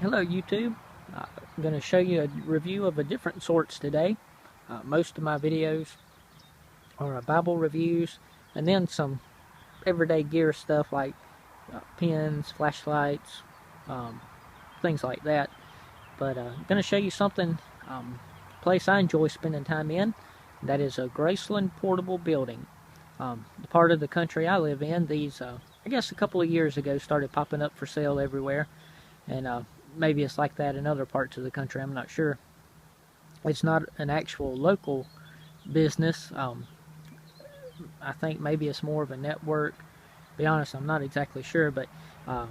Hello YouTube. I'm going to show you a review of a different sorts today. Most of my videos are Bible reviews and then some everyday gear stuff like pens, flashlights, things like that. But I'm going to show you something, place I enjoy spending time in. That is a Graceland portable building. The part of the country I live in, these, I guess a couple of years ago, started popping up for sale everywhere. And maybe it's like that in other parts of the country, I'm not sure. It's not an actual local business. I think maybe it's more of a network. To be honest, I'm not exactly sure, but a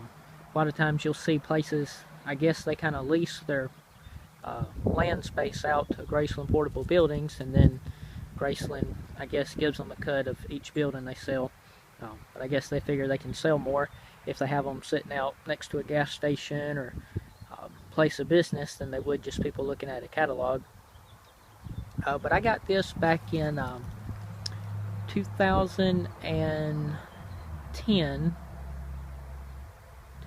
lot of times you'll see places, I guess they kind of lease their land space out to Graceland portable buildings, and then Graceland, I guess, gives them a cut of each building they sell. But I guess they figure they can sell more if they have them sitting out next to a gas station or place of business than they would just people looking at a catalog. But I got this back in 2010,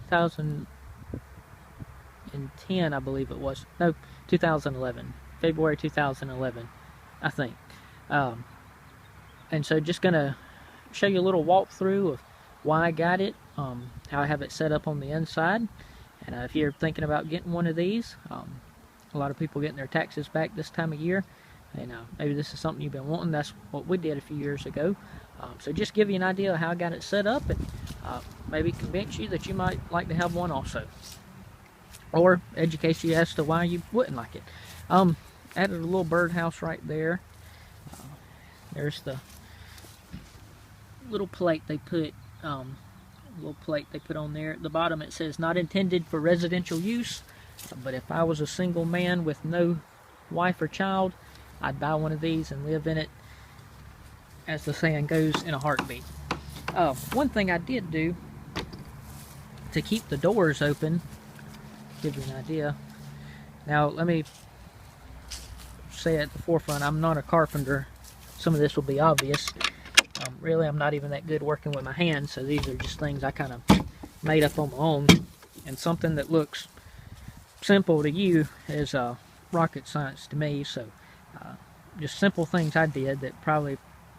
2010 I believe it was. No, 2011. February 2011, I think. And so just gonna show you a little walkthrough of why I got it, how I have it set up on the inside, and if you're thinking about getting one of these, a lot of people getting their taxes back this time of year, and maybe this is something you've been wanting. That's what we did a few years ago. So just give you an idea of how I got it set up, and maybe convince you that you might like to have one also, or educate you as to why you wouldn't like it. Added a little birdhouse right there. There's the little plate they put on there. At the bottom it says not intended for residential use, but if I was a single man with no wife or child, I'd buy one of these and live in it, as the saying goes, in a heartbeat. One thing I did do to keep the doors open, give you an idea. Now let me say at the forefront, I'm not a carpenter. Some of this will be obvious. Really, I'm not even that good working with my hands, so these are just things I kind of made up on my own. And something that looks simple to you is rocket science to me. So just simple things I did that probably,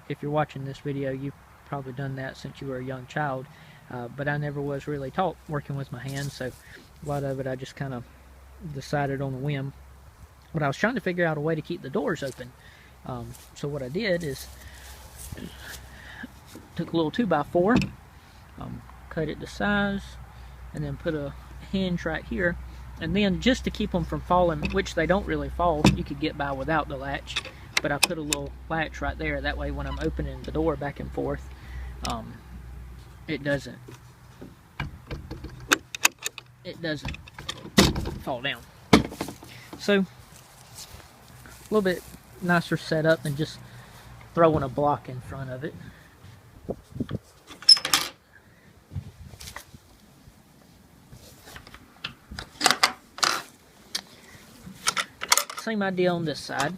if you're watching this video, you've probably done that since you were a young child. But I never was really taught working with my hands, so a lot of it I just kind of decided on a whim. But I was trying to figure out a way to keep the doors open. So what I did is took a little 2x4, cut it to size, and then put a hinge right here. And then just to keep them from falling, which they don't really fall, you could get by without the latch, but I put a little latch right there. That way when I'm opening the door back and forth, it doesn't fall down. So a little bit nicer setup than just throwing a block in front of it. Same idea on this side.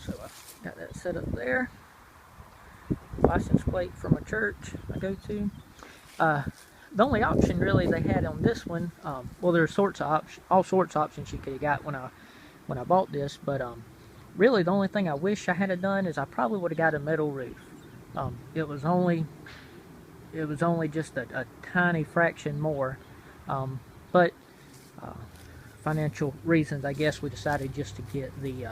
So I've got that set up there. License plate from a church I go to. The only option really they had on this one, well, there's all sorts of options you could have got when I bought this, but really the only thing I wish I had done is I probably would have got a metal roof. It was only just a tiny fraction more, but financial reasons, I guess we decided just to get the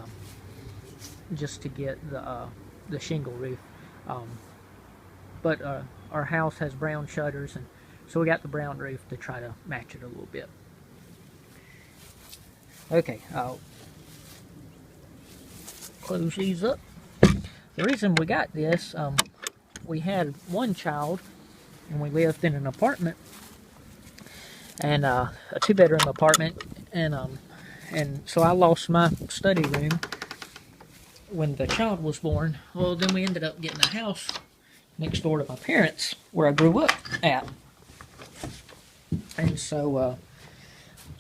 shingle roof. But our house has brown shutters, and so we got the brown roof to try to match it a little bit. Okay, I'll close these up. The reason we got this, we had one child, and we lived in an apartment, and a 2-bedroom apartment, and so I lost my study room when the child was born. Well, then we ended up getting a house next door to my parents, where I grew up at. And so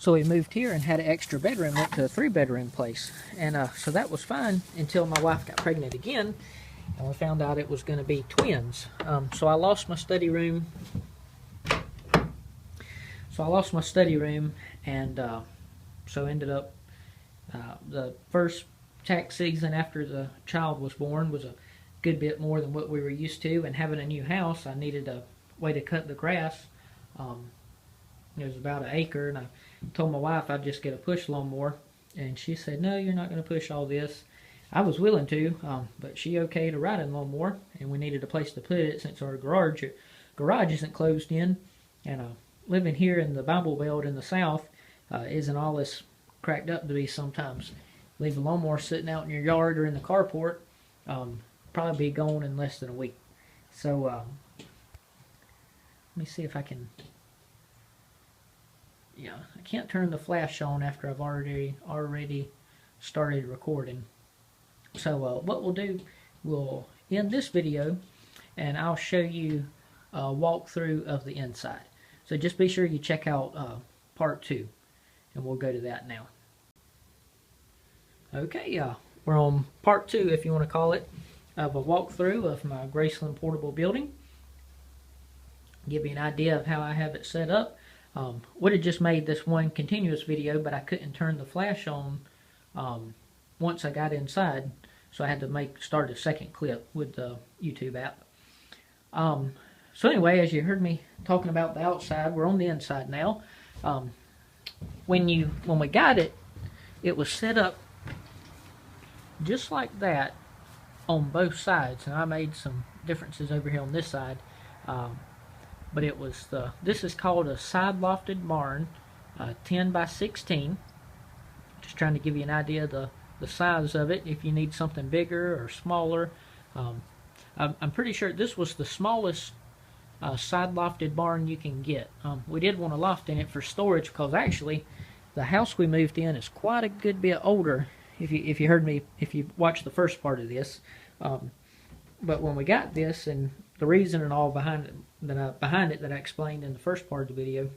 we moved here and had an extra bedroom, went to a 3-bedroom place. And so that was fine until my wife got pregnant again. and we found out it was going to be twins. So I lost my study room. And so ended up the first tax season after the child was born was a good bit more than what we were used to, and having a new house, I needed a way to cut the grass. It was about 1 acre, and I told my wife I'd just get a push lawnmower, and she said, "No, you're not going to push all this." I was willing to, but she okayed a riding lawnmower, and we needed a place to put it since our garage isn't closed in, and living here in the Bible Belt in the South isn't all this cracked up to be sometimes. Leave a lawnmower sitting out in your yard or in the carport, probably be gone in less than a week. So let me see if I can. Yeah, I can't turn the flash on after I've already started recording. So what we'll do, we'll end this video, and I'll show you a walkthrough of the inside. So just be sure you check out part 2, and we'll go to that now. Okay, we're on part 2, if you want to call it, of a walkthrough of my Graceland portable building. Give you an idea of how I have it set up. Would have just made this one continuous video, but I couldn't turn the flash on once I got inside, so I had to start a second clip with the YouTube app. So anyway, as you heard me talking about the outside, we're on the inside now. When we got it, it was set up just like that on both sides, and I made some differences over here on this side. But it was this is called a side lofted barn, 10 by 16. Just trying to give you an idea of the size of it, if you need something bigger or smaller. I'm pretty sure this was the smallest side lofted barn you can get. We did want a loft in it for storage, because actually the house we moved in is quite a good bit older, if you watched the first part of this. But when we got this, and the reason and all behind it that I explained in the first part of the video,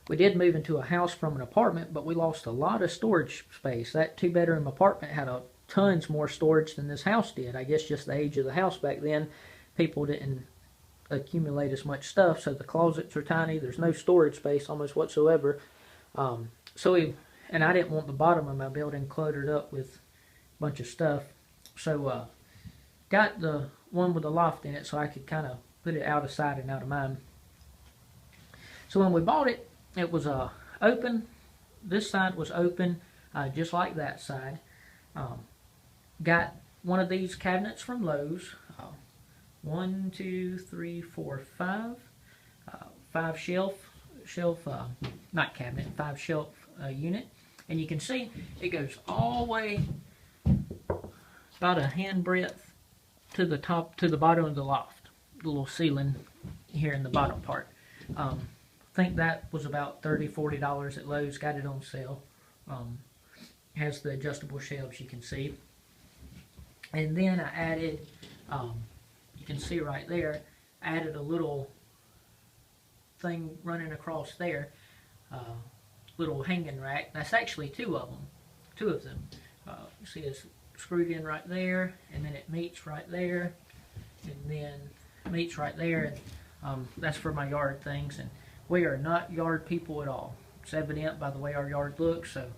we did move into a house from an apartment, but we lost a lot of storage space. That 2-bedroom apartment had tons more storage than this house did. I guess just the age of the house back then, people didn't accumulate as much stuff, so the closets are tiny. There's no storage space almost whatsoever. And I didn't want the bottom of my building cluttered up with a bunch of stuff, so got the one with the loft in it so I could kind of put it out of sight and out of mind. So when we bought it, it was open. This side was open, just like that side. Got one of these cabinets from Lowe's. 1, 2, 3, 4, 5. 5 shelf, not cabinet, 5 shelf unit. And you can see it goes all the way about a hand breadth to the bottom of the loft, the little ceiling here in the bottom part. I think that was about $30, $40 at Lowe's. Got it on sale. Has the adjustable shelves, you can see. And then I added, you can see right there, added a little thing running across there, little hanging rack. That's actually two of them. You see it's screwed in right there, and then it meets right there, and then meets right there, and that's for my yard things. And we are not yard people at all. It's evident by the way our yard looks. So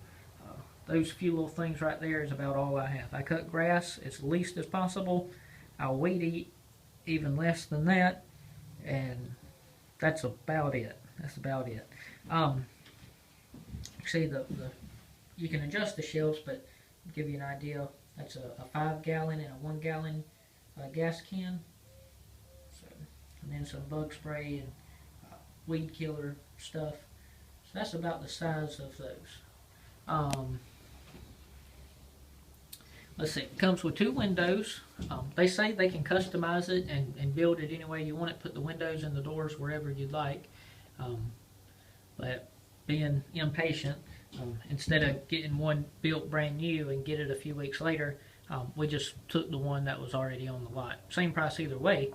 those few little things right there is about all I have. I cut grass as least as possible. I'll weed eat even less than that, and that's about it. See, you can adjust the shelves, but to give you an idea, that's a 5-gallon and a 1-gallon gas can. So, and then some bug spray and weed killer stuff. So that's about the size of those. Let's see, it comes with 2 windows. They say they can customize it and build it any way you want it, put the windows and the doors wherever you'd like. But being impatient, instead of getting one built brand new and get it a few weeks later, we just took the one that was already on the lot. Same price either way.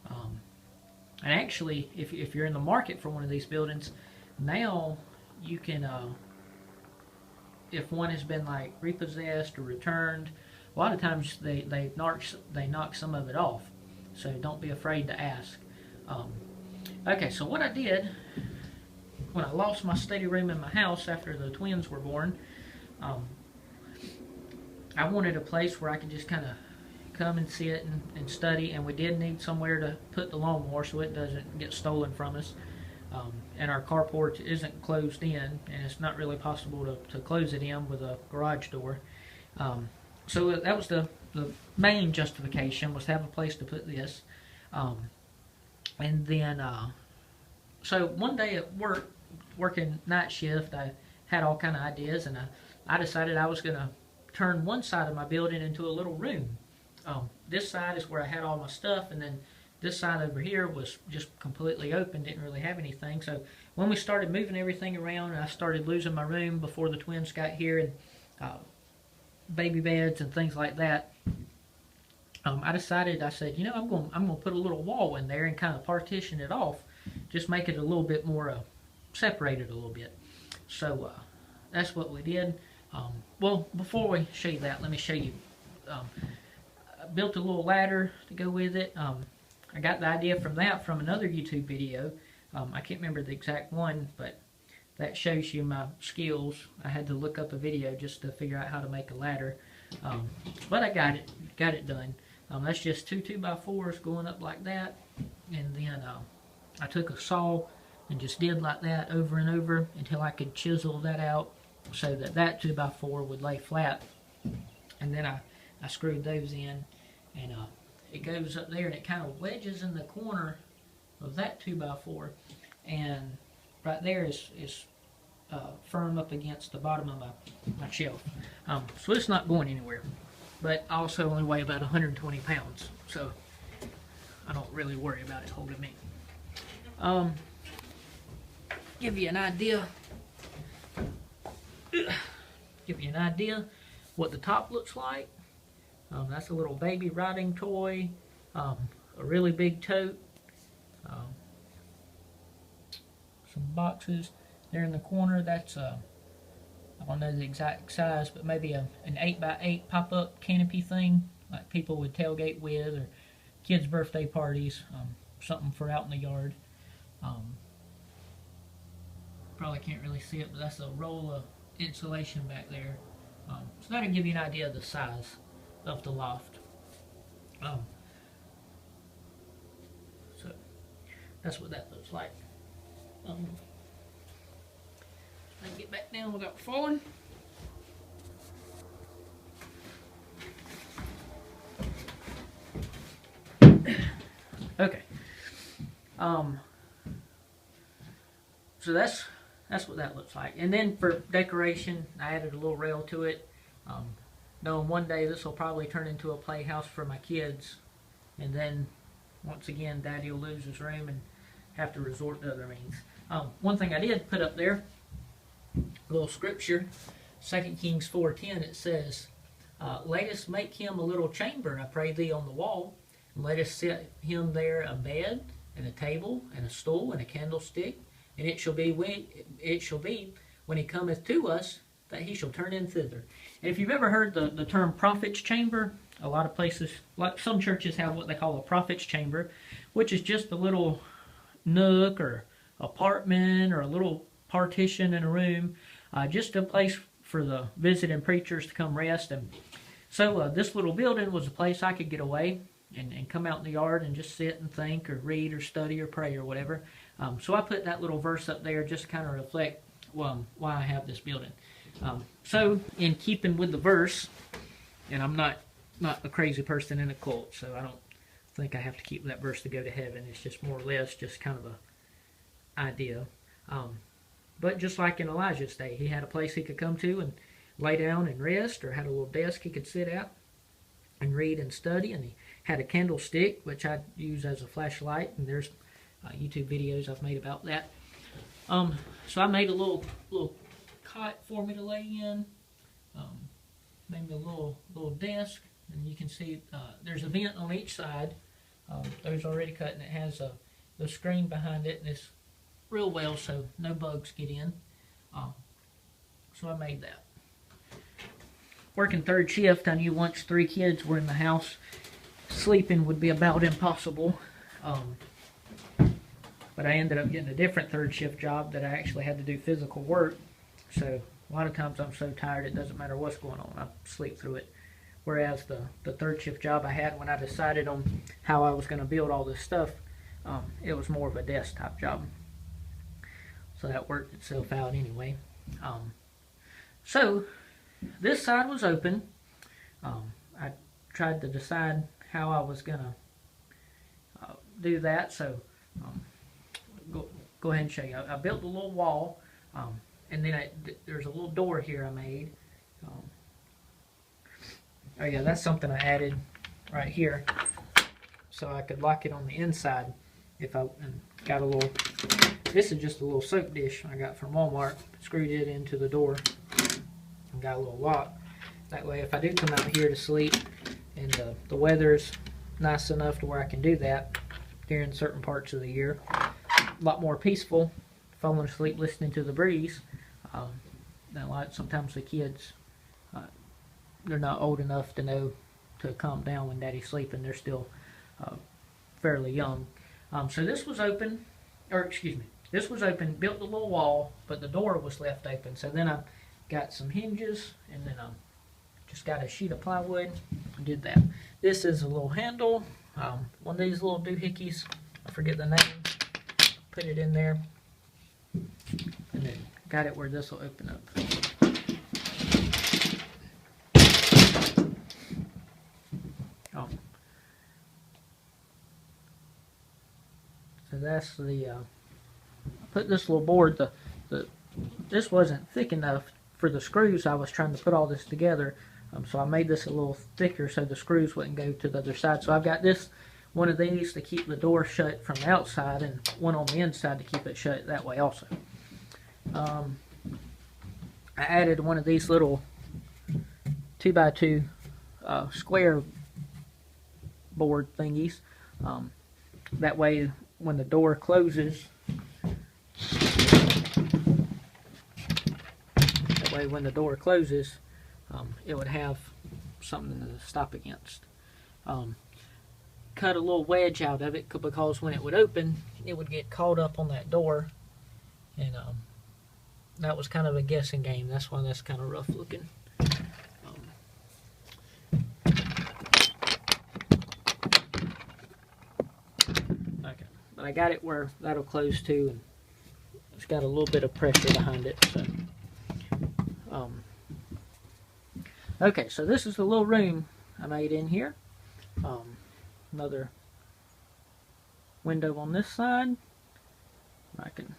And actually, if you're in the market for one of these buildings, now you can, if one has been like repossessed or returned, a lot of times they knock some of it off. So don't be afraid to ask. Okay, so what I did when I lost my study room in my house after the twins were born, I wanted a place where I could just kind of come and sit and study, and we did need somewhere to put the lawnmower so it doesn't get stolen from us. And our carport isn't closed in, and it's not really possible to close it in with a garage door. So that was the main justification, was to have a place to put this. And then, so one day at work, working night shift, I had all kind of ideas, and I decided I was going to turn one side of my building into a little room. This side is where I had all my stuff, and then this side over here was just completely open, didn't really have anything. So when we started moving everything around, and I started losing my room before the twins got here, and baby beds and things like that, I said, you know, I'm going to put a little wall in there and kind of partition it off, just make it a little bit more separated a little bit. So that's what we did. Well, before we show you that, let me show you. I built a little ladder to go with it. I got the idea from another YouTube video. I can't remember the exact one, but that shows you my skills. I had to look up a video just to figure out how to make a ladder. But I got it done. That's just 2 2x4s going up like that. And then I took a saw and just did like that over and over until I could chisel that out so that 2x4 would lay flat. And then I screwed those in, and it goes up there and it kind of wedges in the corner of that 2x4, and right there is firm up against the bottom of my shelf. So it's not going anywhere, but I also only weigh about 120 pounds, so I don't really worry about it holding me. Give you an idea what the top looks like. That's a little baby riding toy, a really big tote, some boxes there in the corner. That's I don't know the exact size, but maybe an 8x8 pop-up canopy thing, like people would tailgate with, or kids' birthday parties, something for out in the yard. Probably can't really see it, but that's a roll of insulation back there. So that'll give you an idea of the size of the loft. So that's what that looks like. I can get back down without falling. Okay. So that's what that looks like. And then for decoration, I added a little rail to it. Knowing one day this will probably turn into a playhouse for my kids, and then once again Daddy will lose his room and have to resort to other means. One thing I did put up there, a little scripture, 2 Kings 4:10. It says, "Let us make him a little chamber, I pray thee, on the wall, and let us set him there a bed and a table and a stool and a candlestick, and it shall be when he cometh to us, that he shall turn in thither." And if you've ever heard the term prophet's chamber, a lot of places, like some churches, have what they call a prophet's chamber, which is just a little nook or apartment or a little partition in a room, just a place for the visiting preachers to come rest. And so this little building was a place I could get away and come out in the yard and just sit and think or read or study or pray or whatever. So I put that little verse up there just to kind of reflect why I have this building. So in keeping with the verse, and I'm not a crazy person in a cult, so I don't think I have to keep that verse to go to heaven. It's just more or less just kind of a idea. But just like in Elijah's day, he had a place he could come to and lay down and rest, or had a little desk he could sit at and read and study, and he had a candlestick, which I'd use as a flashlight, and there's YouTube videos I've made about that. So I made a little cot for me to lay in, maybe a little desk, and you can see there's a vent on each side. Those already cut, and it has the screen behind it, and it's real well so no bugs get in. So I made that. working third shift, I knew once 3 kids were in the house, sleeping would be about impossible. But I ended up getting a different third shift job that I actually had to do physical work. So a lot of times I'm so tired it doesn't matter what's going on. I sleep through it. Whereas the third shift job I had when I decided on how I was going to build all this stuff, it was more of a desktop job. So that worked itself out anyway. So this side was open. I tried to decide how I was going to do that. So go ahead and show you. I built a little wall, and then there's a little door here I made. Oh yeah, that's something I added right here, so I could lock it on the inside. If I got a little, this is just a little soap dish I got from Walmart. Screwed it into the door and got a little lock. That way, if I do come out here to sleep and the weather's nice enough to where I can do that during certain parts of the year, a lot more peaceful, falling asleep listening to the breeze. Now, like sometimes the kids, they're not old enough to know to calm down when daddy's sleeping. They're still fairly young. So this was open, or excuse me, this was open, built a little wall, but the door was left open. So then I got some hinges, and then I just got a sheet of plywood and did that. This is a little handle, one of these little doohickeys, I forget the name, put it in there, and then got it where this will open up. So that's the, I put this little board, this wasn't thick enough for the screws. I was trying to put all this together, so I made this a little thicker so the screws wouldn't go to the other side. So I've got one of these to keep the door shut from the outside, and one on the inside to keep it shut that way also. I added one of these little 2x2 square board thingies. That way when the door closes, it would have something to stop against. Cut a little wedge out of it because when it would open, it would get caught up on that door, and that was kind of a guessing game. That's why that's kind of rough looking. Okay, but I got it where that'll close too, and it's got a little bit of pressure behind it. So, okay, so this is the little room I made in here. Another window on this side. I can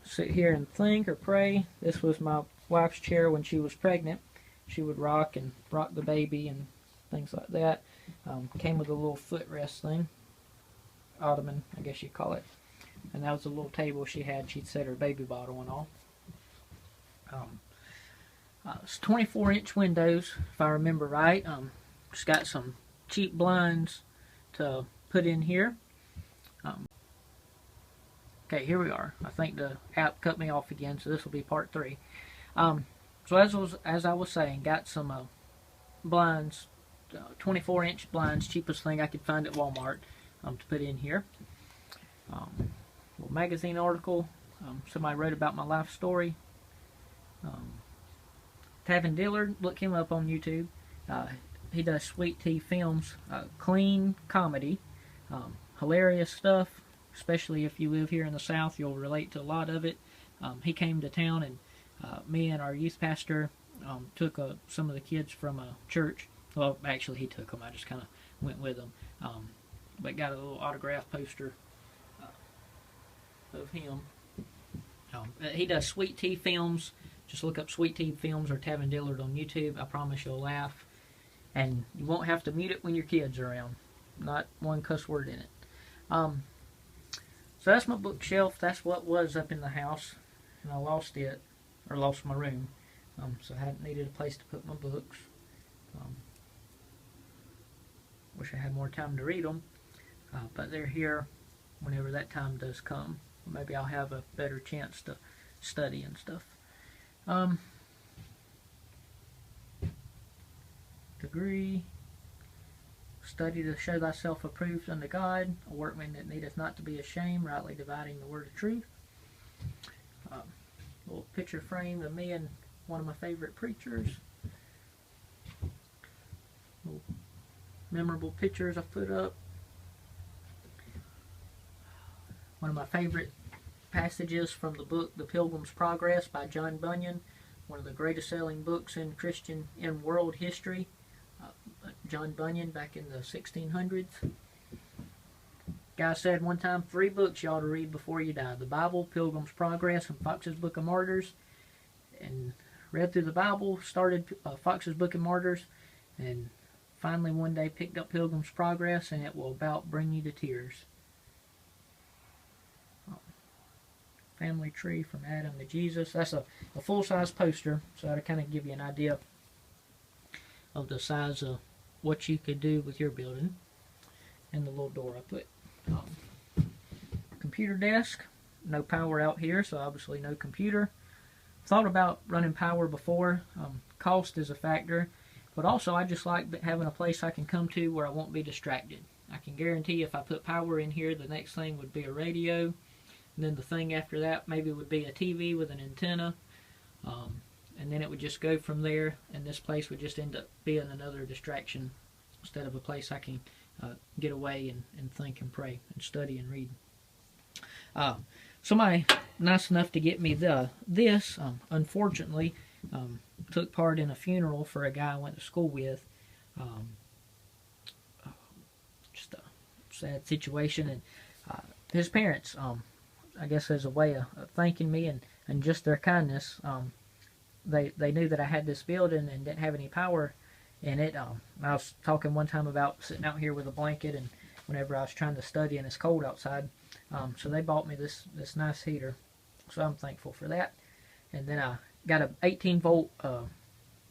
sit here and think or pray. This was my wife's chair when she was pregnant. She would rock the baby and things like that. Came with a little footrest thing, ottoman, I guess you'd call it. And that was a little table she had. She'd set her baby bottle and all. It's 24-inch windows, if I remember right. Just got some cheap blinds to put in here. Okay, here we are. I think the app cut me off again, so this will be part 3. So as I was saying, got some blinds, 24-inch blinds, cheapest thing I could find at Walmart, to put in here. Little magazine article. Somebody wrote about my life story. Tavin Dillard, look him up on YouTube. He does Sweet Tea Films, clean comedy, hilarious stuff. Especially if you live here in the South, you'll relate to a lot of it. He came to town, and me and our youth pastor took some of the kids from a church. Well, actually, he took them. I just kind of went with them. But got a little autograph poster of him. He does Sweet Tea Films. Just look up Sweet Tea Films or Tavin Dillard on YouTube. I promise you'll laugh. And you won't have to mute it when your kids are around. Not one cuss word in it. So that's my bookshelf. That's what was up in the house. And I lost it. Or lost my room. So I hadn't needed a place to put my books. Wish I had more time to read them. But they're here whenever that time does come. Maybe I'll have a better chance to study and stuff. degree. Study to show thyself approved unto God, a workman that needeth not to be ashamed, rightly dividing the word of truth. Little picture frame of me and one of my favorite preachers. Little memorable pictures I put up. One of my favorite passages from the book The Pilgrim's Progress by John Bunyan, one of the greatest selling books in world history. John Bunyan back in the 1600s. Guy said one time, 3 books you ought to read before you die: the Bible, Pilgrim's Progress, and Fox's Book of Martyrs. And read through the Bible, started Fox's Book of Martyrs, and finally one day picked up Pilgrim's Progress, and it will about bring you to tears. Family tree from Adam to Jesus. That's a full-size poster, so to kind of give you an idea of the size of what you could do with your building. And the little door I put. Computer desk. No power out here, so obviously no computer. Thought about running power before. Cost is a factor, but also I just like having a place I can come to where I won't be distracted. I can guarantee if I put power in here, the next thing would be a radio, and then the thing after that maybe would be a TV with an antenna, and then it would just go from there, and this place would just end up being another distraction instead of a place I can get away and think and pray and study and read. Somebody nice enough to get me this, unfortunately, took part in a funeral for a guy I went to school with. Just a sad situation, and his parents, I guess as a way of thanking me and just their kindness, they knew that I had this building and didn't have any power in it. I was talking one time about sitting out here with a blanket, and whenever I was trying to study and it's cold outside, so they bought me this nice heater, so I'm thankful for that. And then I got a 18-volt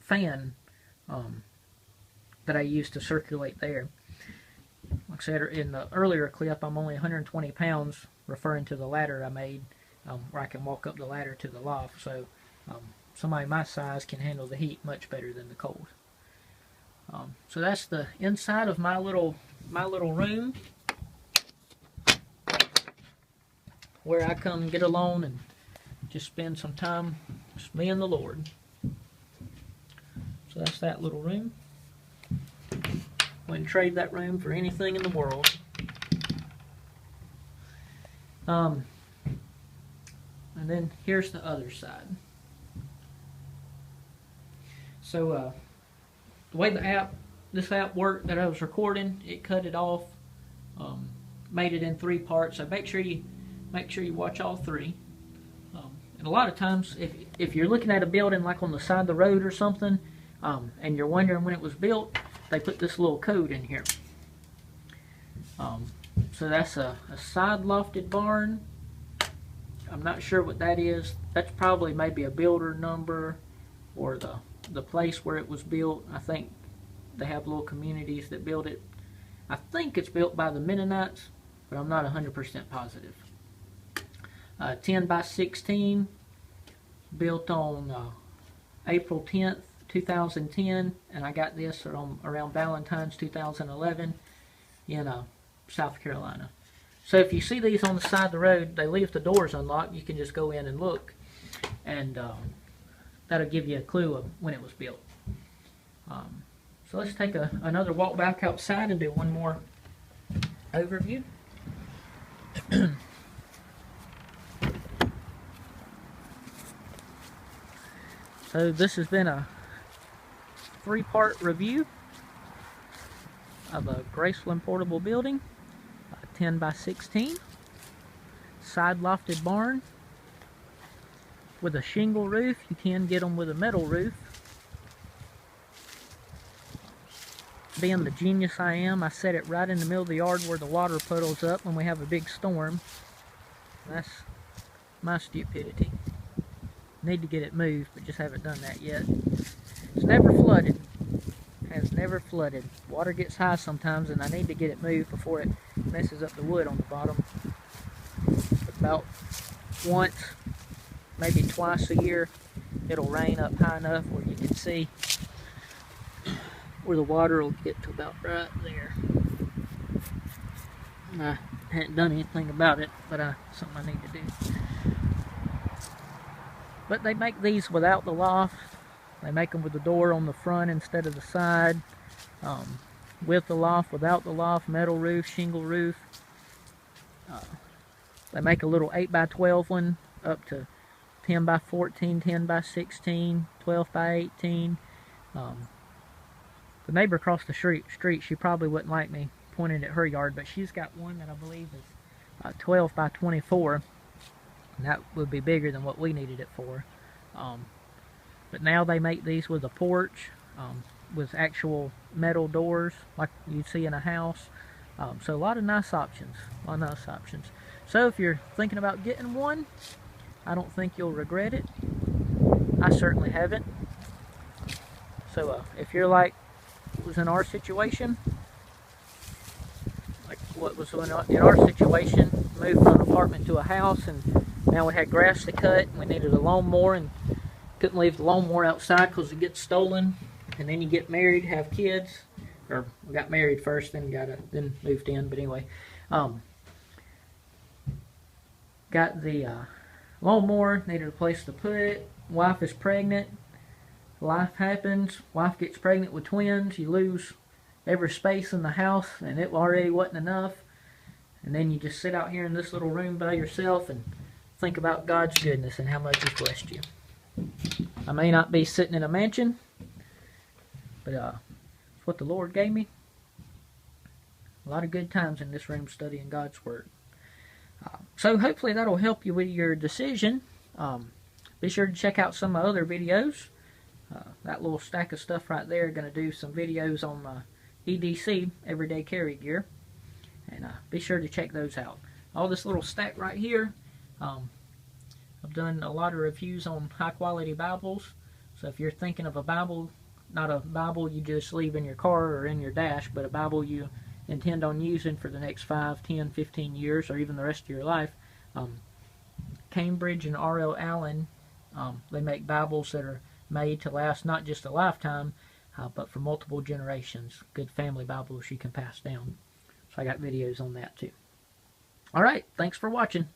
fan that I use to circulate there. Like I said in the earlier clip, I'm only 120 pounds, referring to the ladder I made, where I can walk up the ladder to the loft. So somebody my size can handle the heat much better than the cold. So that's the inside of my little room, where I come get alone and just spend some time, just me and the Lord. So that's that little room. Wouldn't trade that room for anything in the world. And then here's the other side. So the way this app worked that I was recording, it cut it off, made it in 3 parts. So make sure you watch all 3. And a lot of times, if you're looking at a building like on the side of the road or something, and you're wondering when it was built, they put this little code in here. So that's a side lofted barn. I'm not sure what that is. That's probably maybe a builder number or the place where it was built. I think they have little communities that build it. I think it's built by the Mennonites, but I'm not 100% positive. 10 by 16, built on April 10th, 2010, and I got this around Valentine's 2011 in South Carolina. So if you see these on the side of the road, they leave the doors unlocked. You can just go in and look, and that'll give you a clue of when it was built. So let's take another walk back outside and do one more overview. So this has been a 3-part review of a Graceland portable building, 10 by 16, side lofted barn with a shingle roof. You can get them with a metal roof. Being the genius I am, I set it right in the middle of the yard where the water puddles up when we have a big storm. That's my stupidity. Need to get it moved, but just haven't done that yet. It's never flooded. Has never flooded. Water gets high sometimes, and I need to get it moved before it messes up the wood on the bottom. About once, maybe twice a year, it'll rain up high enough where you can see where the water will get to about right there. I hadn't done anything about it, but something I need to do. But they make these without the loft. They make them with the door on the front instead of the side. With the loft, without the loft, metal roof, shingle roof. They make a little 8x12 one up to 10x14, 10x16, 12x18. The neighbor across the street, she probably wouldn't like me pointing at her yard, but she's got one that I believe is 12x24. And that would be bigger than what we needed it for. But now they make these with a porch, with actual metal doors like you'd see in a house. So a lot of nice options. So if you're thinking about getting one, I don't think you'll regret it. I certainly haven't. So if you're like was in our situation, like what was in our situation, moved from an apartment to a house, and now we had grass to cut, and we needed a lawnmower, and couldn't leave the lawnmower outside because it gets stolen. And then you get married, have kids, or we got married first, then moved in. But anyway, got the lawnmower, needed a place to put it. Wife is pregnant. Life happens. Wife gets pregnant with twins. You lose every space in the house, and it already wasn't enough. And then you just sit out here in this little room by yourself and think about God's goodness and how much He's blessed you. I may not be sitting in a mansion, but it's what the Lord gave me. A lot of good times in this room studying God's Word. So hopefully that'll help you with your decision. Be sure to check out some of my other videos. That little stack of stuff right there, going to do some videos on EDC, Everyday Carry Gear. And be sure to check those out. All this little stack right here, I've done a lot of reviews on high quality Bibles. So if you're thinking of a Bible, not a Bible you just leave in your car or in your dash, but a Bible you intend on using for the next 5, 10, 15 years, or even the rest of your life, Cambridge and R.L. Allen, they make Bibles that are made to last not just a lifetime, but for multiple generations. Good family Bibles you can pass down. So I got videos on that too. Alright, thanks for watching.